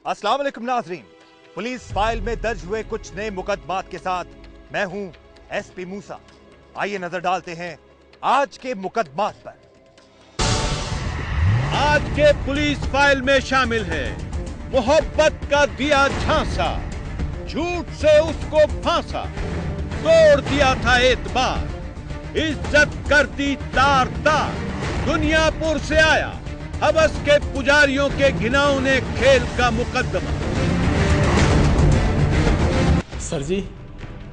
अस्सलाम वालेकुम नाज़रीन, पुलिस फाइल में दर्ज हुए कुछ नए मुकदमात के साथ मैं हूं एसपी मूसा। आइए नजर डालते हैं आज के मुकदमात पर। आज के पुलिस फाइल में शामिल है मोहब्बत का दिया झांसा, झूठ से उसको फांसा, तोड़ दिया था एतबार, इज्जत कर दी तार तार, दुनियापुर से आया हवस के पुजारियों के घिनौने खेल का मुकदमा। सर जी,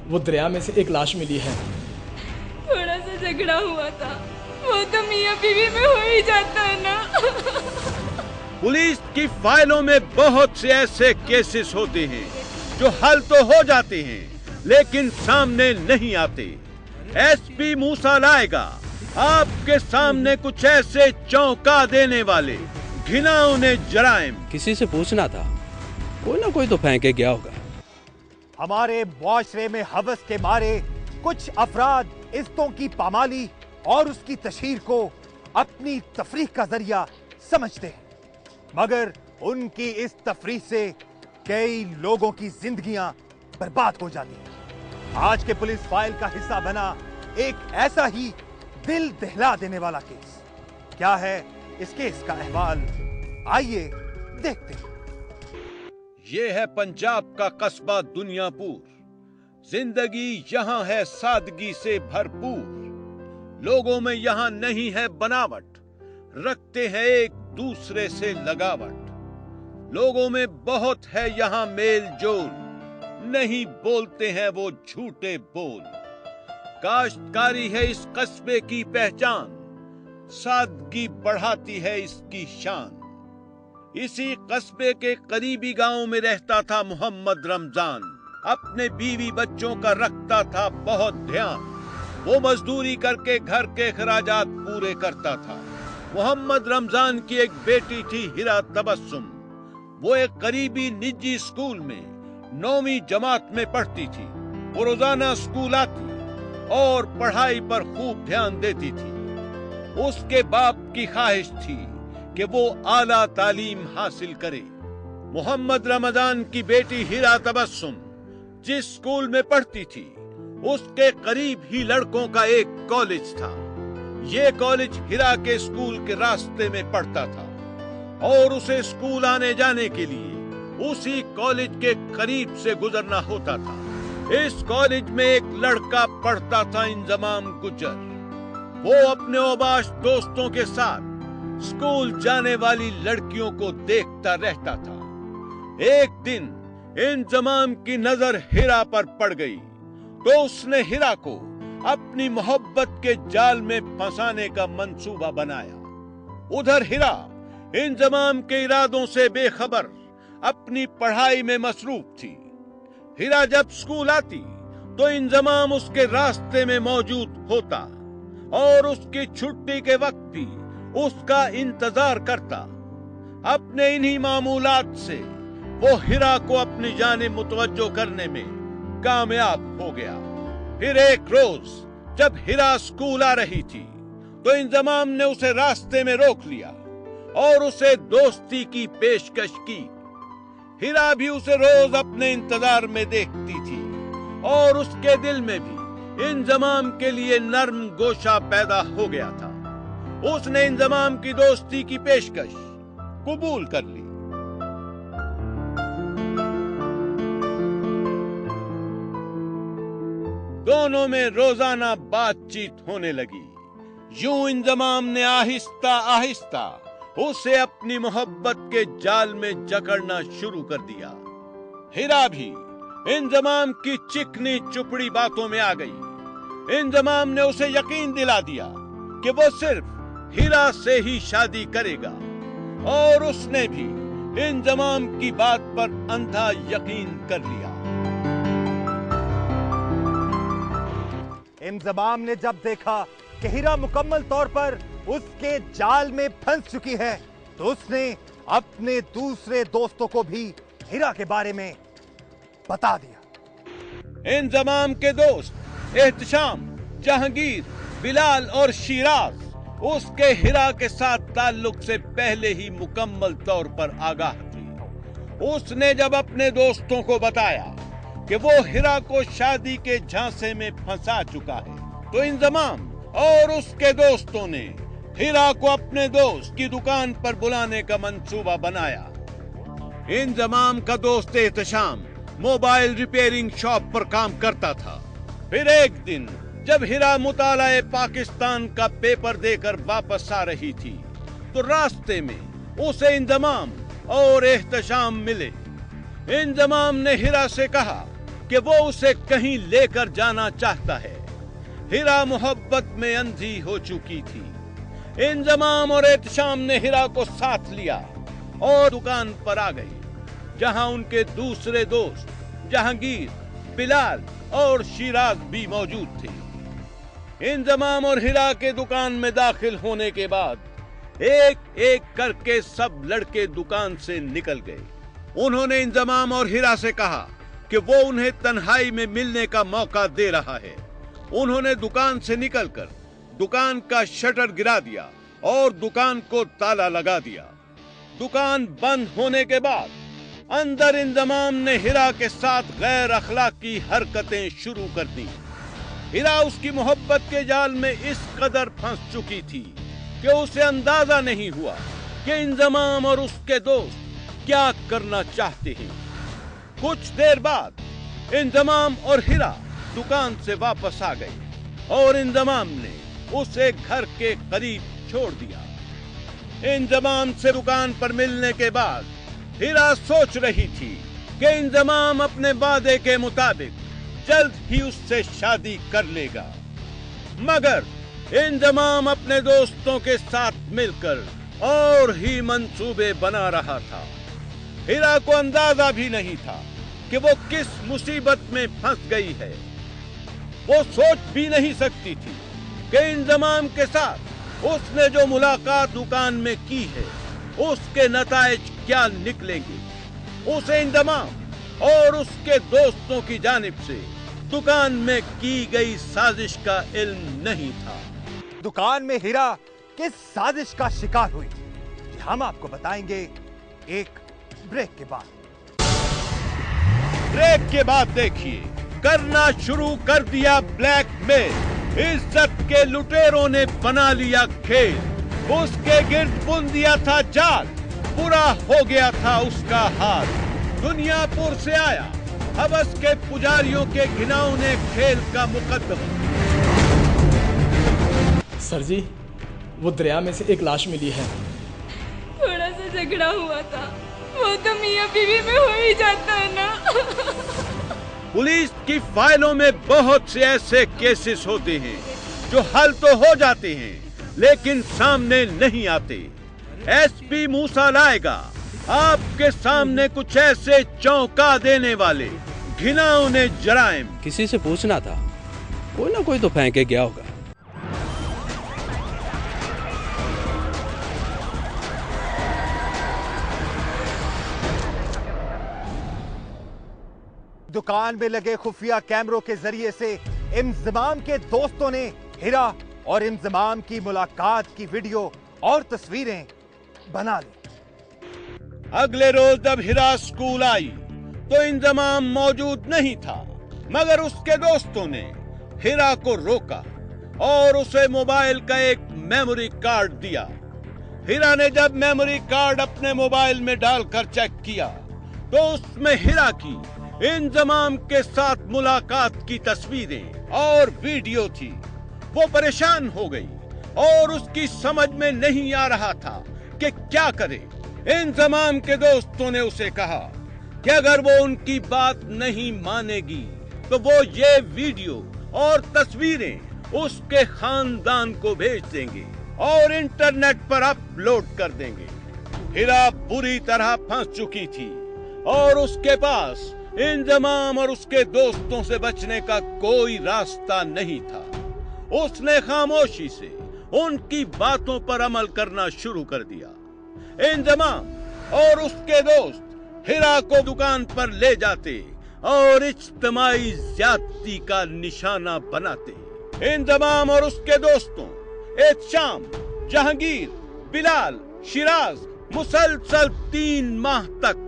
वो दरिया में से एक लाश मिली है। थोड़ा सा झगड़ा हुआ था, वो तो मियां बीवी में हो ही जाता है ना। पुलिस की फाइलों में बहुत से ऐसे केसेस होते हैं जो हल तो हो जाते हैं लेकिन सामने नहीं आते। एसपी मूसा लाएगा आपके सामने कुछ ऐसे चौंका देने वाले घिनौने जराइम। किसी से पूछना था, कोई ना कोई तो फेंके गया होगा। हमारे मुआशरे में हवस के मारे कुछ अफराद इज्जतों की पामाली और उसकी तशहीर को अपनी तफरीह का जरिया समझते हैं, मगर उनकी इस तफरीह से कई लोगों की जिंदगियां बर्बाद हो जाती हैं। आज के पुलिस फाइल का हिस्सा बना एक ऐसा ही दिल दहला देने वाला केस। क्या है इस केस का अहवाल, आइए देखते हैं। ये है पंजाब का कस्बा दुनियापुर। जिंदगी यहाँ है सादगी से भरपूर। लोगों में यहाँ नहीं है बनावट, रखते हैं एक दूसरे से लगावट। लोगों में बहुत है यहाँ मेल जोल, नहीं बोलते हैं वो झूठे बोल। काश्तकारी है इस कस्बे की पहचान, सादगी बढ़ाती है इसकी शान। इसी कस्बे के करीबी गांव में रहता था मोहम्मद रमजान। अपने बीवी बच्चों का रखता था बहुत ध्यान। वो मजदूरी करके घर के खराजात पूरे करता था। मोहम्मद रमजान की एक बेटी थी हिरा तबस्सुम। वो एक करीबी निजी स्कूल में 9वीं जमात में पढ़ती थी। वो रोजाना स्कूल आती और पढ़ाई पर खूब ध्यान देती थी। उसके बाप की ख्वाहिश थी कि वो आला तालीम हासिल करे। मोहम्मद रमजान की बेटी हिरा तबस्सुम जिस स्कूल में पढ़ती थी उसके करीब ही लड़कों का एक कॉलेज था। ये कॉलेज हिरा के स्कूल के रास्ते में पड़ता था और उसे स्कूल आने जाने के लिए उसी कॉलेज के करीब से गुजरना होता था। इस कॉलेज में एक लड़का पढ़ता था इंजमाम गुजर। वो अपने औबाश दोस्तों के साथ स्कूल जाने वाली लड़कियों को देखता रहता था। एक दिन इंजमाम की नजर हिरा पर पड़ गई तो उसने हिरा को अपनी मोहब्बत के जाल में फंसाने का मंसूबा बनाया। उधर हिरा इंजमाम के इरादों से बेखबर अपनी पढ़ाई में मसरूफ थी। हिरा जब स्कूल आती तो इंजमाम उसके रास्ते में मौजूद होता और उसकी छुट्टी के वक्त भी उसका इंतजार करता। अपने इन्हीं मामूलात से वो हिरा को अपनी जानिब मुतवज्जो करने में कामयाब हो गया। फिर एक रोज जब हिरा स्कूल आ रही थी तो इंजमाम ने उसे रास्ते में रोक लिया और उसे दोस्ती की पेशकश की। हिरा भी उसे रोज अपने इंतजार में देखती थी और उसके दिल में भी इंजमाम के लिए नर्म गोशा पैदा हो गया था। उसने इंजमाम की दोस्ती की पेशकश कबूल कर ली। दोनों में रोजाना बातचीत होने लगी। यूं इंजमाम ने आहिस्ता आहिस्ता उसे अपनी मोहब्बत के जाल में जकड़ना शुरू कर दिया। हिरा भी इंजमाम की चिकनी चुपड़ी बातों में आ गई। इंजमाम ने उसे यकीन दिला दिया कि वो सिर्फ हिरा से ही शादी करेगा और उसने भी इंजमाम की बात पर अंधा यकीन कर लिया। इंजमाम ने जब देखा कि हिरा मुकम्मल तौर पर उसके जाल में फंस चुकी है तो उसने अपने दूसरे दोस्तों को भी हिरा के बारे में बता दिया। इंजमाम के दोस्त एहतशाम, जहांगीर, बिलाल और शिराज उसके हिरा के साथ ताल्लुक से पहले ही मुकम्मल तौर पर आगाह थे। उसने जब अपने दोस्तों को बताया कि वो हिरा को शादी के झांसे में फंसा चुका है, तो इंजमाम और उसके दोस्तों ने हिरा को अपने दोस्त की दुकान पर बुलाने का मंसूबा बनाया। इंजमाम का दोस्त एहतशाम मोबाइल रिपेयरिंग शॉप पर काम करता था। फिर एक दिन जब हिरा मुतालाए पाकिस्तान का पेपर देकर वापस आ रही थी, तो रास्ते में उसे इंजमाम और एहतशाम मिले। इंजमाम ने हिरा से कहा कि वो उसे कहीं लेकर जाना चाहता है। हिरा मोहब्बत में अंधी हो चुकी थी। इंजमाम और एहतशाम ने हिरा को साथ लिया और दुकान पर आ गए, जहां उनके दूसरे दोस्त जहांगीर, बिलाल और शिराज भी मौजूद थे। इंजमाम और हिरा के दुकान में दाखिल होने के बाद एक एक करके सब लड़के दुकान से निकल गए। उन्होंने इंजमाम और हिरा से कहा कि वो उन्हें तन्हाई में मिलने का मौका दे रहा है। उन्होंने दुकान से निकलकर दुकान का शटर गिरा दिया और दुकान को ताला लगा दिया। दुकान बंद होने के बाद अंदर इंजमाम ने हिरा के साथ गैर अखलाकी हरकतें शुरू कर दी। हिरा उसकी मोहब्बत के जाल में इस कदर फंस चुकी थी कि उसे अंदाजा नहीं हुआ कि इंजमाम और उसके दोस्त क्या करना चाहते हैं। कुछ देर बाद इंजमाम और हिरा दुकान से वापस आ गए और इंजमाम ने उसे घर के करीब छोड़ दिया। इंजमाम से दुकान पर मिलने के बाद हिरा सोच रही थी कि इंजमाम अपने वादे के मुताबिक जल्द ही उससे शादी कर लेगा, मगर इंजमाम अपने दोस्तों के साथ मिलकर और ही मंसूबे बना रहा था। हिरा को अंदाजा भी नहीं था कि वो किस मुसीबत में फंस गई है। वो सोच भी नहीं सकती थी कि इंजमाम के साथ उसने जो मुलाकात दुकान में की है उसके नताइज क्या निकलेंगे। उसे इंजमाम और उसके दोस्तों की जानिब से दुकान में की गई साजिश का इल्म नहीं था। दुकान में हिरा किस साजिश का शिकार हुई, हम आपको बताएंगे एक ब्रेक के बाद। ब्रेक के बाद देखिए, करना शुरू कर दिया ब्लैकमेल। इज्जत के लुटेरों ने बना लिया खेल। उसके गिर्द बुन दिया था जाल, बुरा हो गया था उसका हाल। दुनियापुर से आया हवस के पुजारियों के घिनौने खेल का मुकद्दमा। सर जी, वो दरिया में से एक लाश मिली है। थोड़ा सा झगड़ा हुआ था, वो तो मियां बीवी में हो ही जाता है ना। पुलिस की फाइलों में बहुत से ऐसे केसेस होते हैं जो हल तो हो जाते हैं लेकिन सामने नहीं आते। एसपी मूसा लाएगा आपके सामने कुछ ऐसे चौंका देने वाले घिनौने जराइम। किसी से पूछना था, कोई ना कोई तो फेंके गया होगा। दुकान में लगे खुफिया कैमरों के जरिए से इंजमाम के दोस्तों ने हिरा और इंजमाम की मुलाकात की वीडियो और तस्वीरें बना ली। अगले रोज जब हिरा स्कूल आई तो इंजमाम मौजूद नहीं था, मगर उसके दोस्तों ने हिरा को रोका और उसे मोबाइल का एक मेमोरी कार्ड दिया। हिरा ने जब मेमोरी कार्ड अपने मोबाइल में डालकर चेक किया तो उसमें हिरा की इंजमाम के साथ मुलाकात की तस्वीरें और वीडियो थी। वो परेशान हो गई और उसकी समझ में नहीं आ रहा था कि क्या करे। इंजमाम के दोस्तों ने उसे कहा कि अगर वो उनकी बात नहीं मानेगी तो वो ये वीडियो और तस्वीरें उसके खानदान को भेज देंगे और इंटरनेट पर अपलोड कर देंगे। हिरा बुरी तरह फंस चुकी थी और उसके पास इंजमाम और उसके दोस्तों से बचने का कोई रास्ता नहीं था। उसने खामोशी से उनकी बातों पर अमल करना शुरू कर दिया। इंजमाम और उसके दोस्त हिरा को दुकान पर ले जाते और इज्तिमाई ज्यादती का निशाना बनाते। इंजमाम और उसके दोस्तों एहतशाम, जहांगीर, बिलाल, शिराज मुसलसल 3 माह तक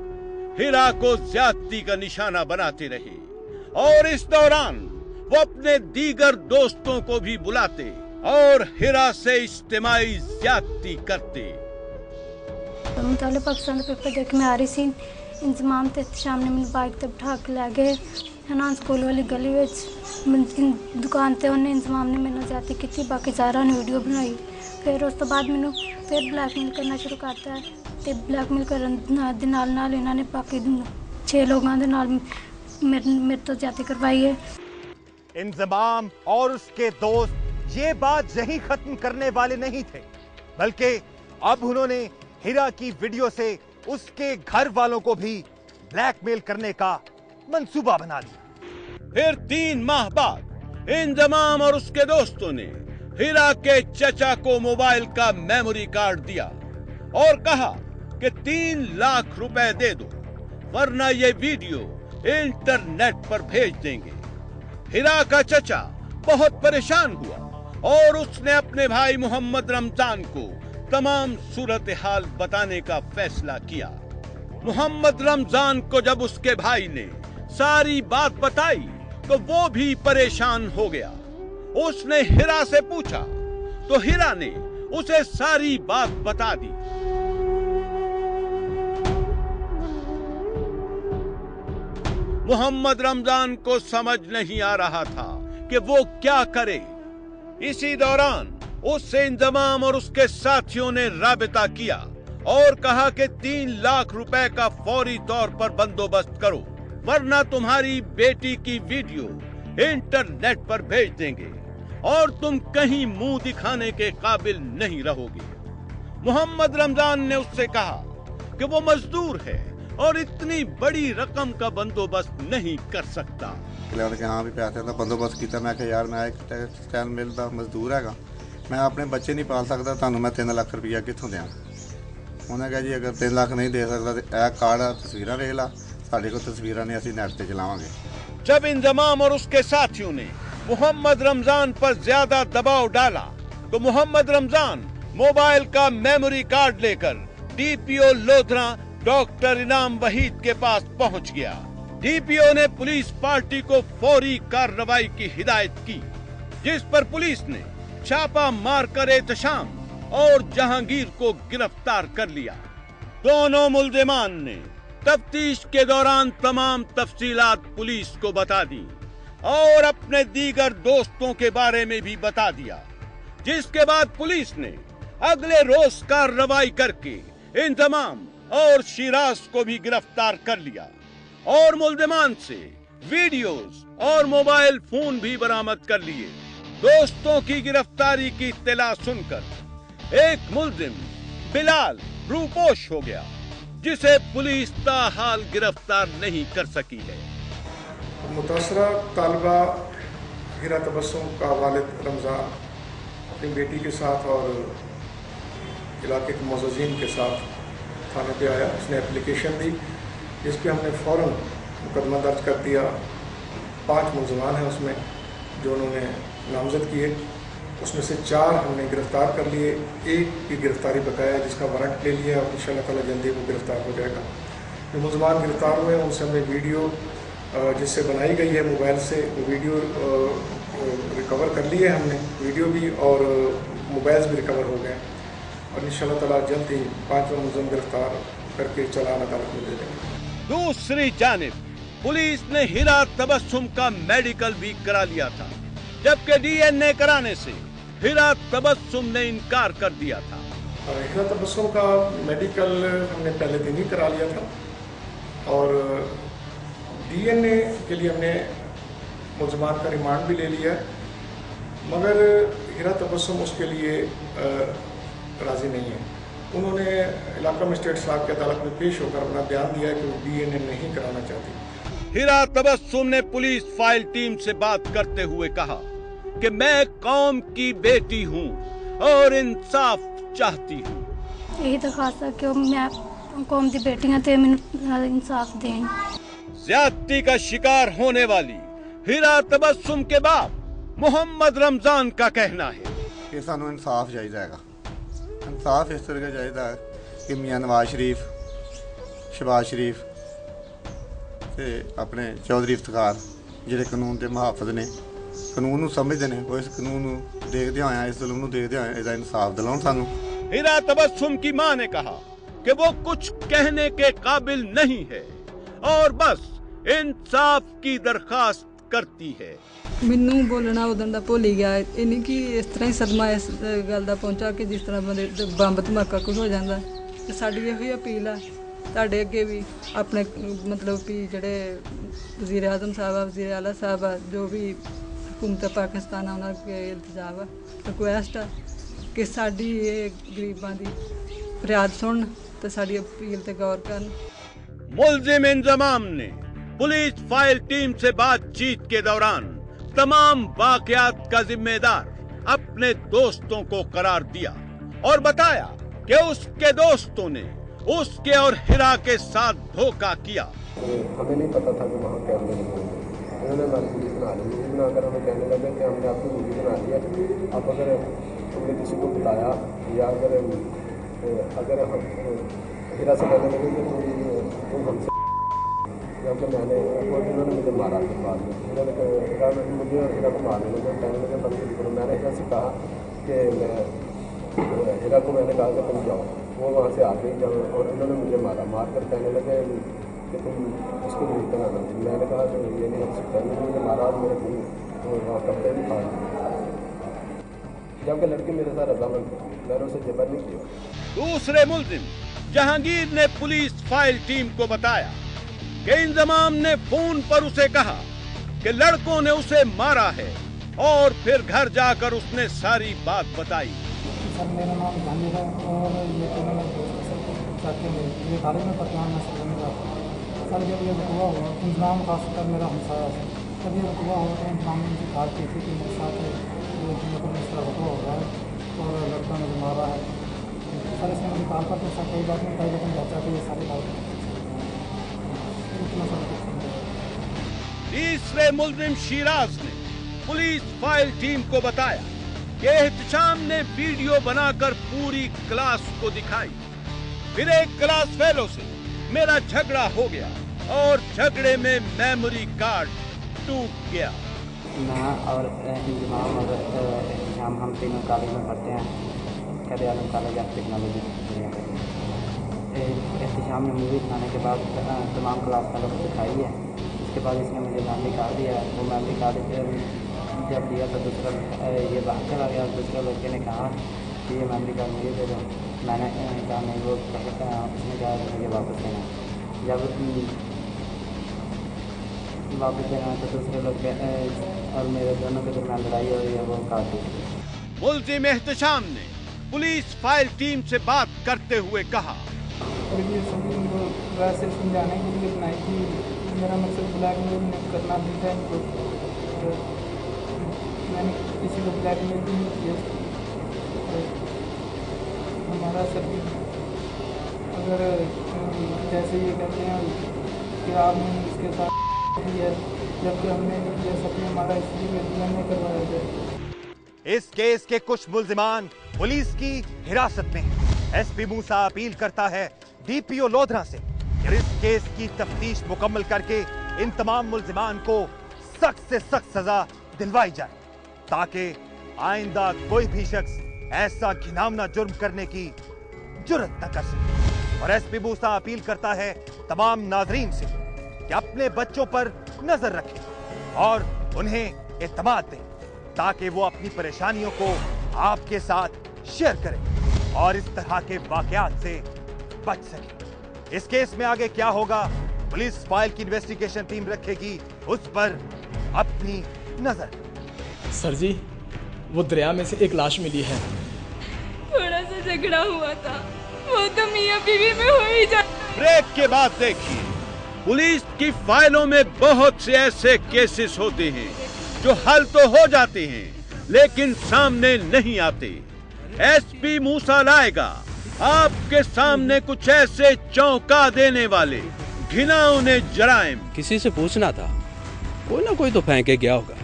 हिरा को ज्यादती का निशाना बनाते रहे और इस दौरान वो अपने दीगर दोस्तों को भी बुलाते और हिरा से इज्तिमाई ज्यादती करते। मुताले पाकिस्तान का पेपर देख मैं आ रही सी, इंतजाम ते सामने मैंने बाइक ते बिठा के ले गए है ना स्कूल वाली गली विच दुकान ते उन्हें इंतजाम ने मेरे नाल ज्यादती की, बाकी सारा ने वीडियो बनाई। फिर उस तो बाद मैंने फिर ब्लैकमेल करना शुरू करता है ते ब्लैकमेल करन दे नाल इन्होंने बाकी 6 लोगों के नाल मेरे तो ज्यादती करवाई है। इंजमाम और उसके दोस्त ये बात यही खत्म करने वाले नहीं थे, बल्कि अब उन्होंने हिरा की वीडियो से उसके घर वालों को भी ब्लैकमेल करने का मंसूबा बना लिया। फिर 3 माह बाद इंजमाम और उसके दोस्तों ने हिरा के चचा को मोबाइल का मेमोरी कार्ड दिया और कहा कि 3 लाख रुपए दे दो वरना ये वीडियो इंटरनेट पर भेज देंगे। हिरा का चचा बहुत परेशान हुआ और उसने अपने भाई मोहम्मद रमजान को तमाम सूरत हाल बताने का फैसला किया। मोहम्मद रमजान को जब उसके भाई ने सारी बात बताई तो वो भी परेशान हो गया। उसने हिरा से पूछा तो हिरा ने उसे सारी बात बता दी। मोहम्मद रमजान को समझ नहीं आ रहा था कि वो क्या करे। इसी दौरान उससे इंजमाम और उसके साथियों ने राबिता किया और कहा कि 3 लाख रुपए का फौरी तौर पर बंदोबस्त करो वरना तुम्हारी बेटी की वीडियो इंटरनेट पर भेज देंगे और तुम कहीं मुंह दिखाने के काबिल नहीं रहोगे। मोहम्मद रमजान ने उससे कहा कि वो मजदूर है और इतनी बड़ी रकम का बंदोबस्त नहीं कर सकता। हाँ भी पैसे का बंदोबस्त किया। मैं यार मैं एक टेक्सटाइल मिल का मजदूर है, मैं अपने बच्चे नहीं पाल सकता, ਤੁਹਾਨੂੰ मैं 3 लाख रुपया कितों दें। उन्हें कहा जी अगर 3 लाख नहीं दे सकता तो यह कार्ड तस्वीर वेख ला, साढ़े को तस्वीर ने असीं नेट ते चलावांगे। जब इंजमाम और उसके साथियों ने मोहम्मद रमजान पर ज्यादा दबाव डाला तो मोहम्मद रमजान मोबाइल का मेमोरी कार्ड लेकर डीपीओ लोधरा डॉक्टर इनाम वहीद के पास पहुंच गया। डीपीओ ने पुलिस पार्टी को फौरी कार्रवाई की हिदायत की, जिस पर पुलिस ने छापा मारकर एहतशाम और जहांगीर को गिरफ्तार कर लिया। दोनों मुल्जिमान ने तफ्तीश के दौरान तमाम तफसीलात पुलिस को बता दी और अपने दीगर दोस्तों के बारे में भी बता दिया, जिसके बाद पुलिस ने अगले रोज कार्रवाई करके इंजमाम और शिराज को भी गिरफ्तार कर लिया और मुल्जिमान से वीडियोस और मोबाइल फोन भी बरामद कर लिए। दोस्तों की गिरफ्तारी की इत्तला सुनकर एक मुल्जिम बिलाल रूपोश हो गया, जिसे पुलिस ताहाल गिरफ्तार नहीं कर सकी है। मुतासरा तालिबा हिरा तबस्सुम का वालिद रमज़ान अपनी बेटी के साथ और इलाके के मोज़्ज़िन के साथ थाने पे आया। उसने एप्लीकेशन दी जिस पे हमने फ़ौरन मुकदमा दर्ज कर दिया। 5 मुल्ज़िमान हैं उसमें जो उन्होंने नामज़द किए, उसमें से 4 हमने गिरफ़्तार कर लिए, 1 की गिरफ़्तारी बकाया जिसका वारंट ले लिया और इंशाअल्लाह ताला जल्दी वो गिरफ़्तार हो जाएगा। जो मुल्ज़िमान गिरफ़्तार हुए उनसे हमने वीडियो जिससे बनाई गई है मोबाइल से, वो वीडियो रिकवर कर लिए हमने, वीडियो भी और मोबाइल्स भी रिकवर हो गए और इंशाअल्लाह ताला जल्द ही 5वां मुल्ज़िम गिरफ़्तार करके चालान अदालत में दे देंगे। दूसरी जानिब पुलिस ने हिरा तबस्सुम का मेडिकल भी करा लिया था, जबकि डीएनए कराने से हिरा तबस्सुम ने इनकार कर दिया था। हिरा तबस्सुम का मेडिकल हमने पहले दिन ही करा लिया था और डीएनए के लिए हमने मुल्ज़िमान का रिमांड भी ले लिया, मगर हिरा तबस्सुम उसके लिए राज़ी नहीं है। उन्होंने इलाका मजिस्ट्रेट साहब की अदालत में पेश होकर अपना बयान दिया है कि वो डीएनए नहीं कराना चाहती। हिरा तबस्सुम ने पुलिस फाइल टीम से बात करते हुए कहा कि मैं कौम की बेटी हूँ और इंसाफ चाहती हूँ। यही दरखास्त है कि मैं कौम की बेटी हूं ते मैनूं इंसाफ दें। ज्यादती का शिकार होने वाली हिरा तबस्सुम के बाप मोहम्मद रमजान का कहना है कि सानू इंसाफ चाहिए। इंसाफ इस तरह का चाहिए कि मियां नवाज शरीफ, शहबाज शरीफ ਤੇ ਆਪਣੇ ਚੌਧਰੀ ਇਫਤਖਾਰ ਜਿਹੜੇ ਕਾਨੂੰਨ ਦੇ ਮੁਹਾਫਿਜ਼ ਨੇ, ਕਾਨੂੰਨ ਨੂੰ ਸਮਝਦੇ ਨੇ, ਉਹ ਇਸ ਕਾਨੂੰਨ ਨੂੰ ਦੇਖਦੇ ਹੋਇਆ, ਇਸ ਜ਼ੁਲਮ ਨੂੰ ਦੇਖਦੇ ਹੋਇਆ ਇਹਦਾ ਇਨਸਾਫ ਦਿਲਾਉਣ ਸਾਨੂੰ। हिरा तबस्सुम की मां ने कहा कि वो कुछ कहने के काबिल नहीं है और बस इंसाफ की दरखास्त करती है। ਮੈਨੂੰ ਬੋਲਣਾ ਉਦੋਂ ਦਾ ਭੁੱਲ ਹੀ ਗਿਆ। ਇਹ ਨਹੀਂ ਕਿ ਇਸ ਤਰ੍ਹਾਂ ਹੀ ਸਦਮਾ ਇਸ ਗੱਲ ਦਾ ਪਹੁੰਚਾ ਕਿ ਜਿਸ ਤਰ੍ਹਾਂ ਬੰਦੇ ਤੇ ਬੰਬ ਧਮਾਕਾ ਕੁਝ ਹੋ ਜਾਂਦਾ। ਤੇ ਸਾਡੀ ਇਹੋ ਹੀ ਅਪੀਲ ਆ ਤੁਹਾਡੇ ਅੱਗੇ ਵੀ, ਆਪਣੇ ਮਤਲਬ ਵੀ ਜਿਹੜੇ ਵਜ਼ੀਰ ਆਜ਼ਮ ਸਾਹਿਬ ਆ, ਵਜ਼ੀਰ ਆਲਾ ਸਾਹਿਬ ਆ, ਜੋ ਵੀ ਹਕੂਮਤ ਪਾਕਿਸਤਾਨ ਆ, ਉਹਨਾਂ ਅੱਗੇ ਇਲਤਜਾਮ ਆ, ਰਿਕੁਐਸਟ ਆ ਕਿ ਸਾਡੀ ਇਹ ਗਰੀਬਾਂ ਦੀ ਫਰਿਆਦ ਸੁਣਨ ਤੇ ਸਾਡੀ ਅਪੀਲ ਤੇ ਗੌਰ ਕਰਨ। मुल्जिम इंजमाम ने पुलिस फाइल टीम से बातचीत के दौरान तमाम वाकयात का जिम्मेदार अपने दोस्तों को करार दिया और बताया कि उसके दोस्तों ने उसके और हिरा के साथ धोखा किया। हमें नहीं पता था कि वहाँ कैमरे लगे, उन्होंने हमारी वीडियो बना ली, वीडियो बनाकर हमें कहने लगे कि हमने आपकी वीडियो बना लिया, आप अगर हमने किसी को बताया या अगर हम हिरा से कहने लगे तो हमसे, जबकि मैंने उन्होंने मुझे मारा के बाद में, उन्होंने कहा मुझे हिरा को मारने लगे, कहने लगे बंद करो। मैंने हिरा से कहा कि मैं हिरा को मैंने कहा कि तुम जाओ, वो वहाँ से आ गई जाओ, और उन्होंने मुझे मार कर कहने लगे कि तुम उसको नहीं कराना। मैंने कहा कि ये नहीं हो सकता, मुझे मारा और मेरे वहाँ कपड़े भी फाड़ दिए, जबकि लड़की मेरे साथ रजामंद थी, मैंने उसे जबर नहीं किया। दूसरे मुल्जिम जहांगीर ने पुलिस फाइल टीम को बताया कि इंजमाम ने फोन पर उसे कहा कि लड़कों ने उसे मारा है और फिर घर जाकर उसने सारी बात बताई। सर मेरा नाम जहांगीर है और ये तो मेरा दोस्त है, ये खाली में पतवान में सर जब ये रुकवा हुआ, इंतजाम खासकर मेरा हमसाया है, जब ये रुकवा हुआ तो इंतजाम ने मुझे बात की थी कि मेरे साथ इस तरह रुकवा हो रहा है और लड़का मुझे मारा है। सर इसने मुझे कॉल पर तो सर कोई बात नहीं, कई लेकिन बचा के ये सारी बात इतना सब कुछ। तीसरे मुल्जिम शिराज ने पुलिस फाइल टीम को बताया कि एहतशाम ने वीडियो बनाकर पूरी क्लास को दिखाई। फिर एक क्लास फेलो से मेरा झगड़ा हो गया और झगड़े में मेमोरी कार्ड टूट गया। मैं और इंजमाम और एहतशाम हम तीनों कॉलेज में पढ़ते हैं, खैर आलम कॉलेज ऑफ टेक्नोलॉजी। एहतशाम ने मूवी दिखाने के बाद तमाम क्लास का लोग दिखाई है। उसके बाद इसने मुझे मेमोरी कार्ड दिया, वो मेमोरी कार्ड जब दिया तो दूसरा ये बात चला गया, दूसरे लड़के ने कहा कि ये मेमोरी कार्ड मुझे दे दो। मैंने कहा नहीं, वो उसने कहा मुझे वापस देना। जब वापस देना तो दूसरे लोग और मेरे दोनों के दरमियान लड़ाई हो रही है, वो काट दी। मुल्जिम एहतशाम ने पुलिस फाइल टीम से बात करते हुए कहा, ये सभी इनको वैसे समझाने के लिए बनाई थी, मेरा मकसद ब्लैकमेल करना भी था इनको, तो मैंने किसी को ब्लैकमेल भी नहीं किया। हमारा सभी अगर जैसे ये कहते हैं कि आपने इसके साथ किया, जबकि हमने नहीं किया, सभी हमारा इसलिए नहीं करवाया जाए। इस केस के कुछ मुल्जिमान पुलिस की हिरासत में हैं। एसपी मूसा अपील करता है डीपीओ लोधरा से कि इस केस की तफ्तीश मुकम्मल करके इन तमाम मुल्जिमान को सख्त से सख्त सजा दिलवाई जाए, ताकि आइंदा कोई भी शख्स ऐसा घिनौना जुर्म करने की जुर्रत न कर सके। और एसपी मूसा अपील करता है तमाम नाजरीन से कि अपने बच्चों पर नजर रखें और उन्हें इत्मीनान दें, ताकि वो अपनी परेशानियों को आपके साथ शेयर करें और इस तरह के वाकयात से बच सकें। इस केस में आगे क्या होगा, पुलिस फाइल की इन्वेस्टिगेशन टीम रखेगी, उस पर अपनी नजर। सर जी, वो दरिया में से एक लाश मिली है। थोड़ा सा झगड़ा हुआ था, वो तो मियां बीवी में हो ही जाता। ब्रेक के बाद देखिए, पुलिस की फाइलों में बहुत से ऐसे केसेस होते हैं जो हल तो हो जाते हैं लेकिन सामने नहीं आते। एसपी मूसा लाएगा आपके सामने कुछ ऐसे चौंका देने वाले घिनौने जराइम। किसी से पूछना था, कोई ना कोई तो फेंक के गया होगा।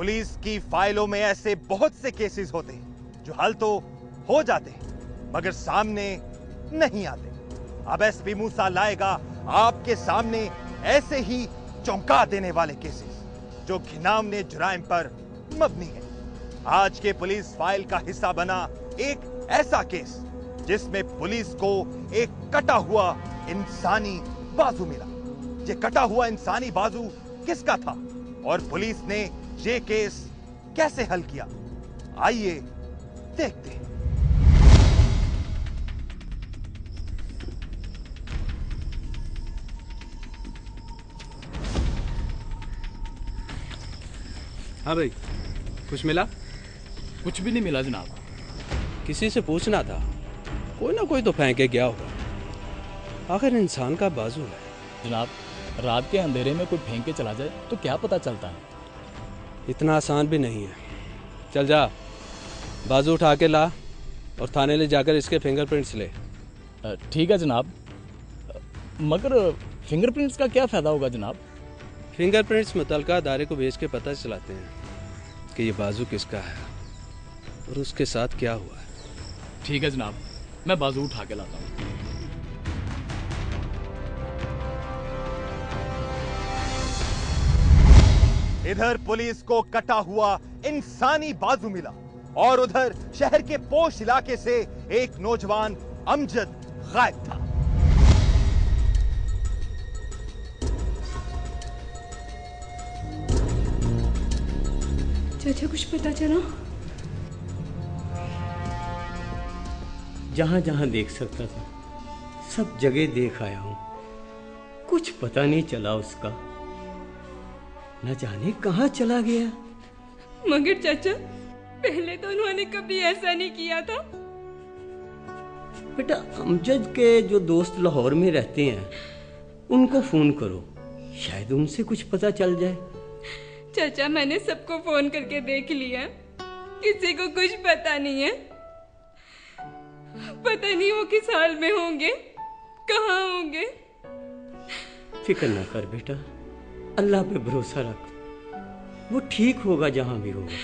पुलिस की फाइलों में ऐसे बहुत से केसेस होते हैं जो हल तो हो जाते हैं मगर सामने नहीं आते। अब एसपी मूसा लाएगा आपके सामने ऐसे ही चौंका देने वाले केसेस जो घिनौने जुराइम पर मबनी है। आज के पुलिस फाइल का हिस्सा बना एक ऐसा केस जिसमें पुलिस को एक कटा हुआ इंसानी बाजू मिला। ये कटा हुआ इंसानी बाजू किसका था और पुलिस ने ये केस कैसे हल किया, आइए देखते हैं। हाँ भाई, कुछ मिला? कुछ भी नहीं मिला जनाब। किसी से पूछना था, कोई ना कोई तो फेंक के गया होगा। आखिर इंसान का बाजू है। जनाब, रात के अंधेरे में कोई फेंक के चला जाए तो क्या पता चलता है। इतना आसान भी नहीं है। चल जा, बाजू उठा के ला और थाने ले जाकर इसके फिंगरप्रिंट्स ले। ठीक है जनाब, मगर फिंगरप्रिंट्स का क्या फ़ायदा होगा जनाब? फिंगरप्रिंट्स मुतलका अदारे को भेज के पता चलाते हैं कि ये बाजू किसका है और उसके साथ क्या हुआ है। ठीक है जनाब, मैं बाजू उठा के लाता हूँ। इधर पुलिस को कटा हुआ इंसानी बाजू मिला और उधर शहर के पोश इलाके से एक नौजवान अमजद गायब था। चाचा कुछ पता चला? जहां जहां देख सकता था सब जगह देख आया हूं, कुछ पता नहीं चला उसका। न जाने कहां चला गया। मगर चाचा, पहले तो उन्होंने कभी ऐसा नहीं किया था। बेटा, अमजद के जो दोस्त लाहौर में रहते हैं उनको फोन करो, शायद उनसे कुछ पता चल जाए। चाचा, मैंने सबको फोन करके देख लिया, किसी को कुछ पता नहीं है। पता नहीं वो किस हाल में होंगे, कहाँ होंगे। फिक्र ना कर बेटा, अल्लाह पे भरोसा रख, वो ठीक होगा जहां भी होगा।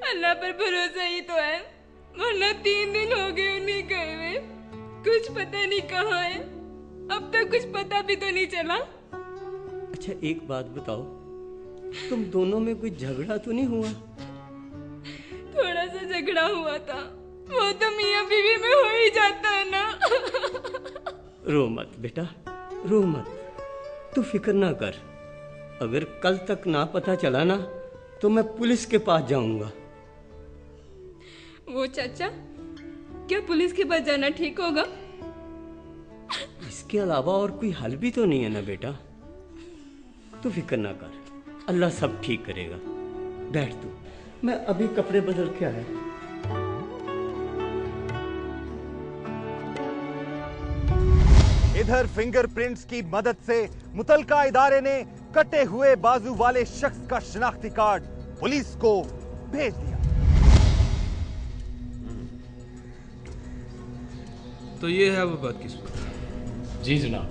अल्लाह पर भरोसा ही तो है, वरना 3 दिन हो गए उन्हीं गए हुए, कुछ पता नहीं कहाँ है। अब तक कुछ पता भी तो नहीं चला। अच्छा एक बात बताओ, तुम दोनों में कोई झगड़ा तो नहीं हुआ? थोड़ा सा झगड़ा हुआ था, वो तो मियां बीवी में हो ही जाता है ना। रो मत बेटा, रो मत, तू फिक्र ना कर। अगर कल तक ना पता चला ना तो मैं पुलिस के पास जाऊंगा। वो चाचा, क्या पुलिस के पास जाना ठीक होगा? इसके अलावा और कोई हल भी तो नहीं है ना बेटा। तू फिक्र ना कर, अल्लाह सब ठीक करेगा। बैठ तू, मैं अभी कपड़े बदल के आया। इधर फिंगरप्रिंट्स की मदद से मुतलका इदारे ने कटे हुए बाजू वाले शख्स का शिनाख्ती कार्ड पुलिस को भेज दिया। तो ये है वो बदकिस्मत। जी जनाब।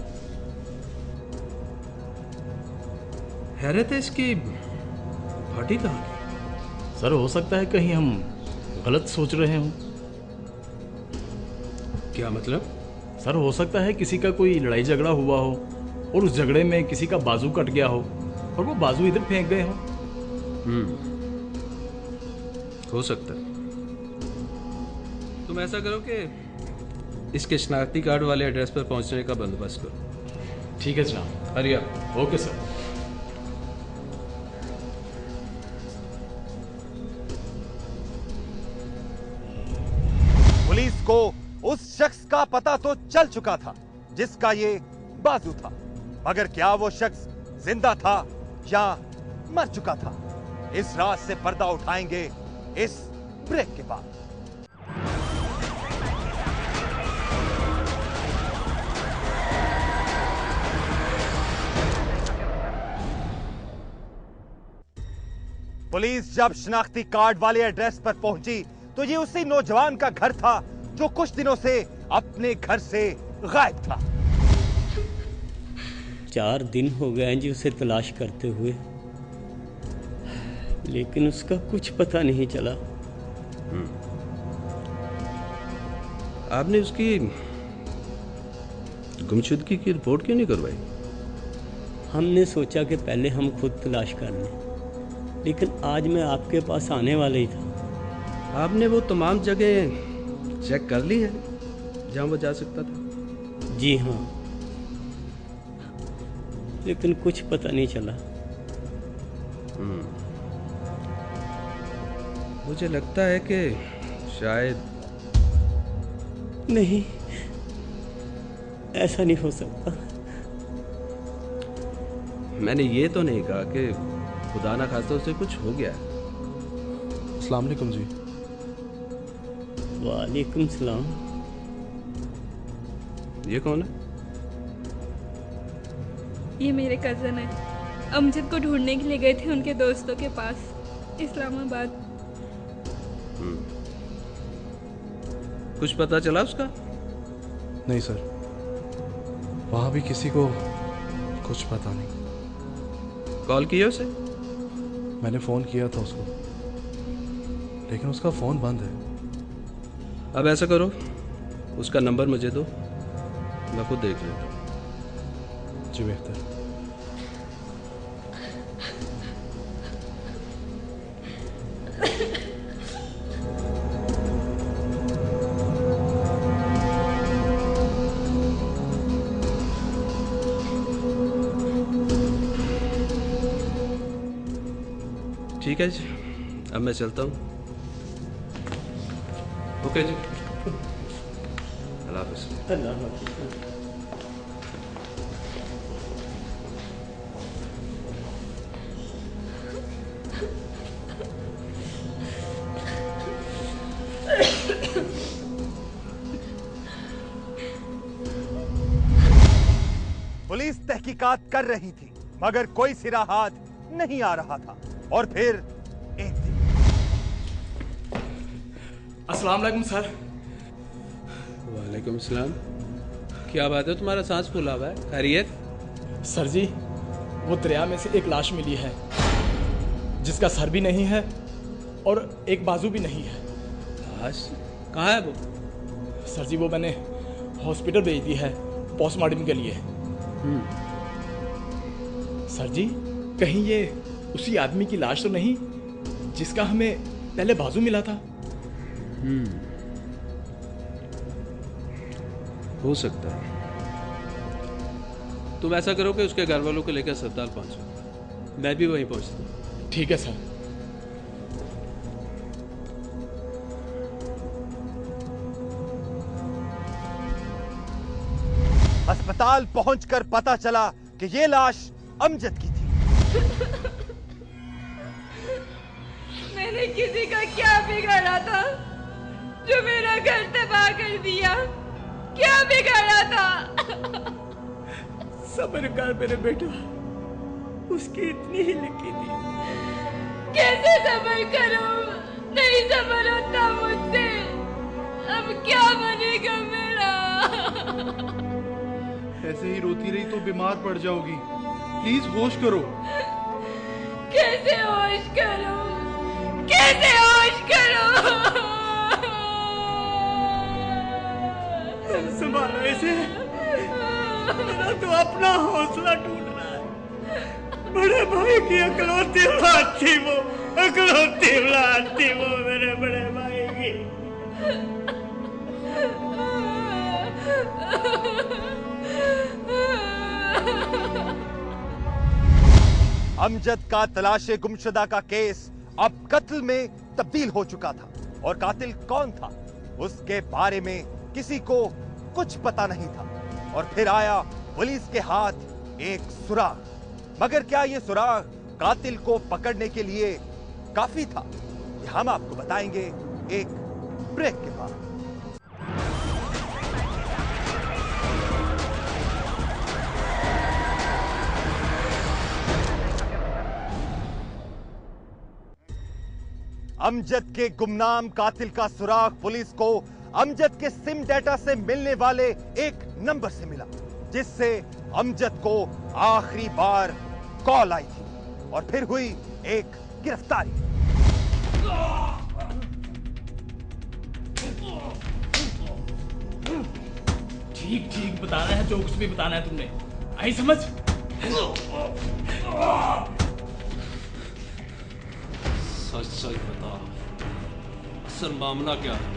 हैरत है इसकी, फाटी कहाँ की? सर, हो सकता है कहीं हम गलत सोच रहे हों। क्या मतलब? सर, हो सकता है किसी का कोई लड़ाई झगड़ा हुआ हो और उस झगड़े में किसी का बाजू कट गया हो और वो बाजू इधर फेंक गए हो। हो सकता है। तुम ऐसा करो कि इसके शनाख्ती कार्ड वाले एड्रेस पर पहुंचने का बंदोबस्त करो। ठीक है जनाब। हरिया। Okay sir. पुलिस को उस शख्स का पता तो चल चुका था जिसका ये बाजू था, मगर क्या वो शख्स जिंदा था या मर चुका था, इस राज से पर्दा उठाएंगे इस ब्रेक के बाद। पुलिस जब शनाख्ती कार्ड वाले एड्रेस पर पहुंची तो ये उसी नौजवान का घर था जो कुछ दिनों से अपने घर से गायब था। 4 दिन हो गए हैं जी उसे तलाश करते हुए, लेकिन उसका कुछ पता नहीं चला। आपने उसकी गुमशुदगी की रिपोर्ट क्यों नहीं करवाई? हमने सोचा कि पहले हम खुद तलाश कर लें, लेकिन आज मैं आपके पास आने वाला ही था। आपने वो तमाम जगह चेक कर ली हैं जहां वो जा सकता था? जी हाँ, लेकिन कुछ पता नहीं चला। मुझे लगता है कि शायद नहीं, ऐसा नहीं हो सकता। मैंने ये तो नहीं कहा कि खुदा ना खास्ता उसे कुछ हो गया। अस्सलाम वालेकुम जी। वालेकुम सलाम। ये कौन है? ये मेरे कज़न है। अमजद को ढूंढने के लिए गए थे उनके दोस्तों के पास इस्लामाबाद। कुछ पता चला उसका? नहीं सर, वहां भी किसी को कुछ पता नहीं। कॉल किया उसे? मैंने फोन किया था उसको, लेकिन उसका फोन बंद है। अब ऐसा करो, उसका नंबर मुझे दो, मैं खुद देख लेता हूँ। जी बेहतर। ठीक है जी, अब मैं चलता हूँ। ओके जी, अल्लाह हाफ़िज़। पुलिस तहकीकात कर रही थी, मगर कोई सिरा हाथ नहीं आ रहा था। और फिर एक दिन। अस्सलाम वालेकुम सर। वालेकुम सलाम। क्या बात है, तुम्हारा सांस फूला हुआ है? खैरियत? सर जी, वो दरिया में से एक लाश मिली है जिसका सर भी नहीं है और एक बाजू भी नहीं है। लाश कहाँ है वो? सर जी, वो मैंने हॉस्पिटल भेज दी है पोस्टमार्टम के लिए। सर जी, कहीं ये उसी आदमी की लाश तो नहीं जिसका हमें पहले बाजू मिला था? हो सकता है। तुम ऐसा करो कि उसके घर वालों को लेकर अस्पताल पहुंचो, मैं भी वहीं पहुंचता हूँ। ठीक है सर। अस्पताल पहुंचकर पता चला कि ये लाश अमजद की थी। मैंने किसी का क्या बिगाड़ा था जो मेरा घर तबाह कर दिया? क्या बिगाड़ा था? सब्र कर मेरे बेटा, उसकी इतनी ही लिखी थी। कैसे सब्र करूं? नहीं सब्र होता मुझसे। अब क्या बनेगा मेरा? ऐसे ही रोती रही तो बीमार पड़ जाओगी। प्लीज होश करो। कैसे होश करूं? कैसे होश करूं? संभालो इसे, मेरा तो अपना हौसला टूट रहा है। बड़े भाई की अकलौती औलाद थी वो, अकलौती औलाद थी वो मेरे बड़े भाई की। अमजद का तलाशे गुमशुदा का केस अब कत्ल में तब्दील हो चुका था, और कातिल कौन था उसके बारे में किसी को कुछ पता नहीं था। और फिर आया पुलिस के हाथ एक सुराग, मगर क्या यह सुराग कातिल को पकड़ने के लिए काफी था? यह हम आपको बताएंगे एक ब्रेक के बाद। अमजद के गुमनाम कातिल का सुराग पुलिस को अमजद के सिम डेटा से मिलने वाले एक नंबर से मिला, जिससे अमजद को आखिरी बार कॉल आई थी। और फिर हुई एक गिरफ्तारी। ठीक ठीक बताना है, जो कुछ भी बताना है तुमने, आई समझ? सच सच बता, असल मामला क्या है,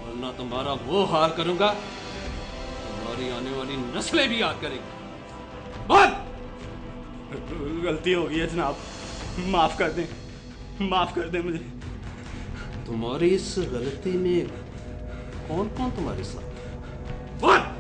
वरना तुम्हारा वो हाल करूंगा तुम्हारी आने वाली नस्लें भी याद करेंगी। बात गलती हो गई है जनाब, माफ कर दें, माफ कर दें मुझे। तुम्हारी इस गलती में कौन कौन तुम्हारे साथ? बात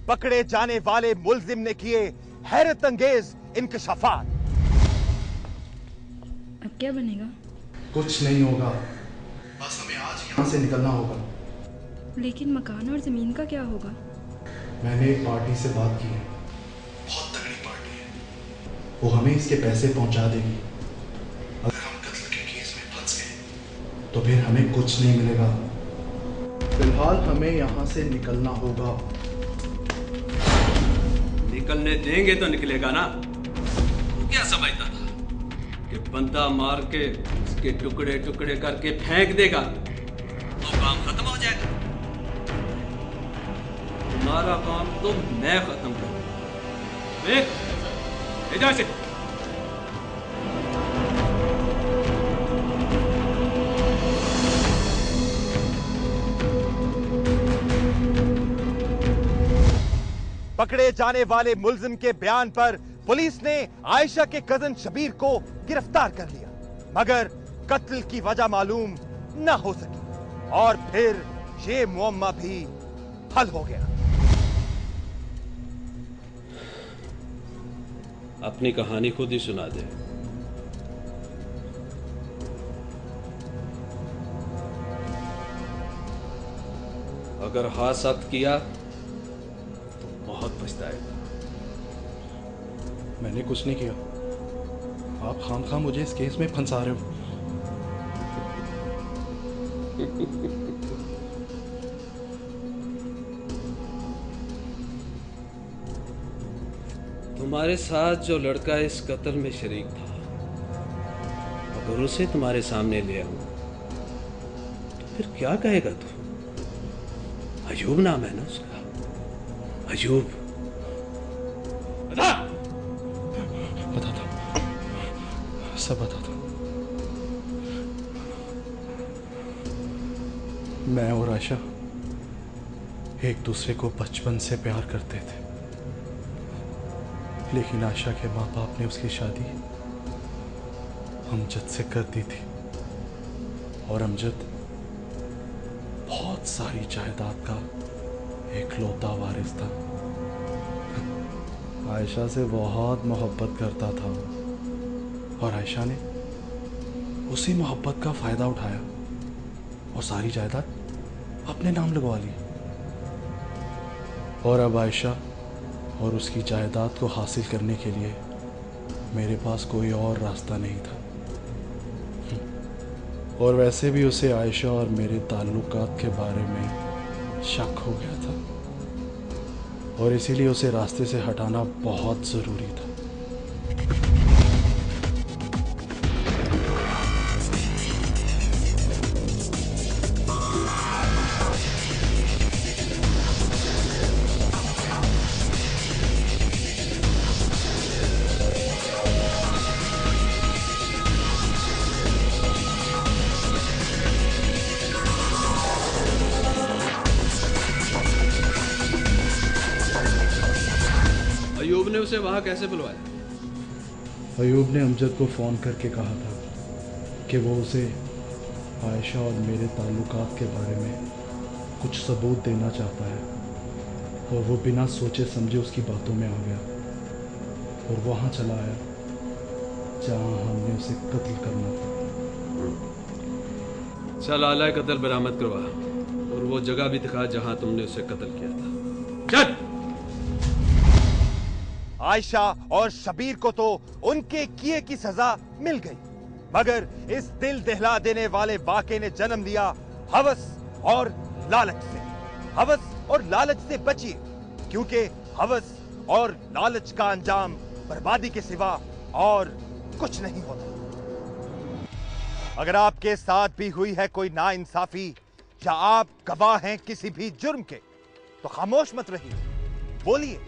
पकड़े जाने वाले मुल्जिम ने किए हैरत अंगेज इंकशाफात। अब क्या बनेगा? कुछ नहीं होगा, बस हमें आज यहाँ से निकलना होगा। लेकिन मकान और जमीन का क्या होगा? मैंने एक पार्टी से बात की है, बहुत तगड़ी पार्टी है, वो हमें इसके पैसे पहुंचा देगी। अगर हम कत्ल के केस में फंस गए तो फिर हमें कुछ नहीं मिलेगा। फिलहाल हमें यहाँ से निकलना होगा। निकलने देंगे तो निकलेगा ना। क्या समझता था कि बंदा मार के उसके टुकड़े टुकड़े करके फेंक देगा तो काम खत्म हो जाएगा? तुम्हारा काम तो मैं खत्म करूंगा। देख इधर से। पकड़े जाने वाले मुल्जिम के बयान पर पुलिस ने आयशा के कजन शबीर को गिरफ्तार कर लिया, मगर कत्ल की वजह मालूम न हो सकी और फिर ये मुअम्मा भी हल हो गया। अपनी कहानी खुद ही सुना दे। अगर हाथ सख्त किया बहुत पछताएगा। मैंने कुछ नहीं किया, आप खामखा मुझे इस केस में फंसा रहे हो। तुम्हारे साथ जो लड़का इस कत्ल में शरीक था, अगर उसे तुम्हारे सामने ले आऊं तो फिर क्या कहेगा तू? अयूब नाम है ना उसका, अयूब। बता सब बता दो। मैं और आयशा एक दूसरे को बचपन से प्यार करते थे, लेकिन आयशा के माँ बाप ने उसकी शादी अमजद से कर दी थी और अमजद बहुत सारी जायदाद का एकलौता वारिस था। आयशा से बहुत मोहब्बत करता था और आयशा ने उसी मोहब्बत का फायदा उठाया और सारी जायदाद अपने नाम लगवा ली। और अब आयशा और उसकी जायदाद को हासिल करने के लिए मेरे पास कोई और रास्ता नहीं था। और वैसे भी उसे आयशा और मेरे ताल्लुकात के बारे में शक हो गया था और इसीलिए उसे रास्ते से हटाना बहुत ज़रूरी था। अयूब ने उसे वहां कैसे बुलवाया? अयूब ने अमजद को फ़ोन करके कहा था कि वो उसे आयशा और मेरे ताल्लुकात के बारे में कुछ सबूत देना चाहता है और वो बिना सोचे समझे उसकी बातों में आ गया और वहाँ चला आया जहाँ हमने उसे कत्ल करना था। चल आला कत्ल बरामद करवा और वो जगह भी दिखा जहाँ तुमने उसे कत्ल किया था। चल। आयशा और शबीर को तो उनके किए की सजा मिल गई, मगर इस दिल दहला देने वाले वाकये ने जन्म लिया हवस और लालच से। हवस और लालच से बचिए, क्योंकि हवस और लालच का अंजाम बर्बादी के सिवा और कुछ नहीं होता। अगर आपके साथ भी हुई है कोई नाइंसाफी या आप गवाह हैं किसी भी जुर्म के, तो खामोश मत रहिए, बोलिए,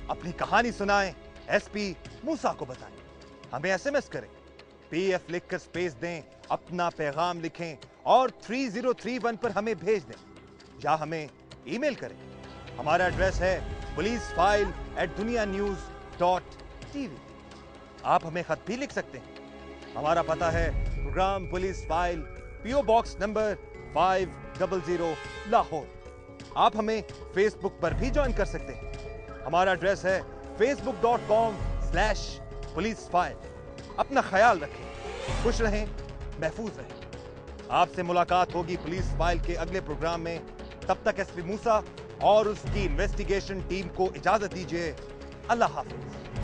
अपनी कहानी सुनाएं, एसपी मूसा को बताएं, हमें एसएमएस करें, पीएफ लिखकर स्पेस दें, अपना पैगाम लिखें और 3031 पर हमें भेज दें, या हमें ईमेल करें। हमारा एड्रेस है policeFile@dunianews.tv। आप हमें खत भी लिख सकते हैं। हमारा पता है programme police file, PO box number 500 Lahore. आप हमें फेसबुक पर भी ज्वाइन कर सकते हैं। हमारा एड्रेस है facebook.com/पुलिसफाइल। अपना ख्याल रखें, खुश रहें, महफूज रहें। आपसे मुलाकात होगी पुलिस फाइल के अगले प्रोग्राम में। तब तक एसपी मूसा और उसकी इन्वेस्टिगेशन टीम को इजाजत दीजिए। अल्लाह हाफिज।